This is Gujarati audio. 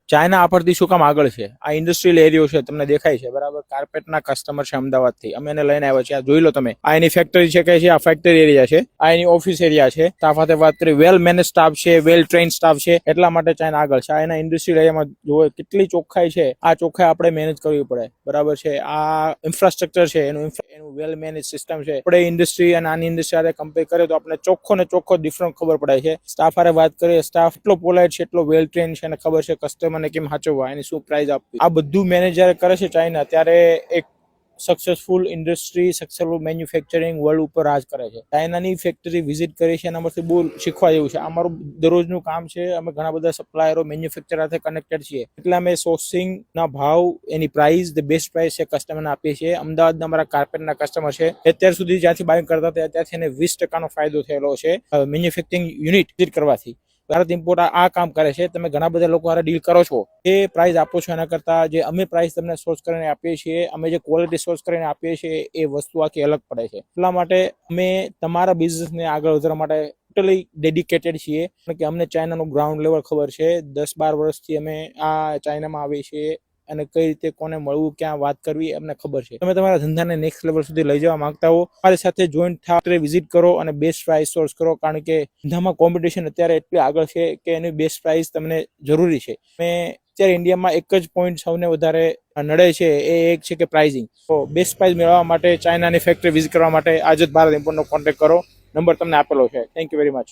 ચાઇના આપણથી શું કામ આગળ છે? આ ઇન્ડસ્ટ્રીયલ એરિયો છે, તમને દેખાય છે બરાબર. કાર્પેટના કસ્ટમર છે અમદાવાદથી, અમે એને લઈને આવ્યા છીએ. આ જોઈ લો તમે, આ એની ફેક્ટરી છે કે છે, આ ફેક્ટરી એરિયા છે, આ એની ઓફિસ એરિયા છે. સ્ટાફ સાથે વાત કરી, વેલ મેનેજ સ્ટાફ છે, વેલ ટ્રેન સ્ટાફ છે, એટલા માટે ચાઇના આગળ છે. આ એના ઇન્ડસ્ટ્રીયલ એરિયામાં જોવો કેટલી ચોખ્ખાઈ છે. આ ચોખ્ખાઈ આપણે મેનેજ કરવી પડે બરાબર છે. આ ઇન્ફ્રાસ્ટ્રક્ચર છે એનું વેલ મેનેજ સિસ્ટમ છે. આપણે ઇન્ડસ્ટ્રી અને આની ઇન્ડસ્ટ્રી સાથે કમ્પેર કરીએ તો આપણે ચોખ્ખો ને ચોખ્ખો ડિફરન્ટ ખબર પડે છે. સ્ટાફ હારે વાત કરીએ, સ્ટાફ એટલો પોલાઇટ છે, એટલો વેલ ટ્રેન છે અને ખબર છે કસ્ટમરને કેમ સાચવવા, એની શું પ્રાઇસ આપવી. આ બધું મેનેજ જ્યારે કરે છે ચાઇના, ત્યારે એક successful industry, successful manufacturing world ઉપર રાજ કરે છે. ચાઇનાની ફેક્ટરી વિઝિટ કરી છે, એનામાંથી બહુ શીખવા જેવું છે. અમારું દરરોજનું કામ છે, અમે ઘણા બધા સપ્લાયરો, મેન્યુફેક્ચર સાથે કનેક્ટેડ છીએ, એટલે અમે સોર્સિંગના ભાવ, એની પ્રાઇસ, ધ બેસ્ટ પ્રાઇસ છે કસ્ટમરને આપીએ છીએ. અમદાવાદના અમારા કાર્પેટના કસ્ટમર છે, અત્યાર સુધી જ્યાંથી બાય કરતા હતા ત્યાંથી એને 20% ફાયદો થયેલો છે મેન્યુફેક્ચરિંગ યુનિટ વિઝિટ કરવાથી. ભારત ઇમ્પોર્ટ આ કામ કરે છે. તમે ઘણા બધા લોકો હારે ડીલ કરો છો, એ પ્રાઇસ આપો છો એના કરતા જે અમે પ્રાઇસ તમને સોર્સ કરીને આપીએ છીએ, અમે જે ક્વોલિટી સોર્સ કરીને આપીએ છીએ, એ વસ્તુ આખી અલગ પડે છે. એટલા માટે અમે તમારા બિઝનેસને આગળ વધારવા માટે ટોટલી ડેડિકેટેડ છીએ, કે અમને ચાઇનાનું ગ્રાઉન્ડ લેવલ ખબર છે. 10-12 વર્ષથી અમે આ ચાઇનામાં આવીએ છીએ અને કઈ રીતે કોને મળવું, ક્યાં વાત કરવી, અમને ખબર છે. તમે તમારા ધંધાને નેક્સ્ટ લેવલ સુધી લઈ જવા માંગતા હો, અમારી સાથે જોઈન્ટ થાવ, વિઝિટ કરો અને બેસ્ટ પ્રાઇસ સોર્સ કરો, કારણ કે ધંધામાં કોમ્પિટિશન અત્યારે એટલી આગળ છે કે એની બેસ્ટ પ્રાઇસ તમને જરૂરી છે. અત્યારે ઇન્ડિયામાં એક જ પોઈન્ટ સૌને વધારે નડે છે, એ એક છે કે પ્રાઇઝિંગ. તો બેસ્ટ પ્રાઇસ મેળવવા માટે ચાઇનાની ફેક્ટરી વિઝિટ કરવા માટે આજે જ ભારત ઇમ્પોર્ટનો કોન્ટેક્ટ કરો. નંબર તમને આપેલો છે. Thank you very much.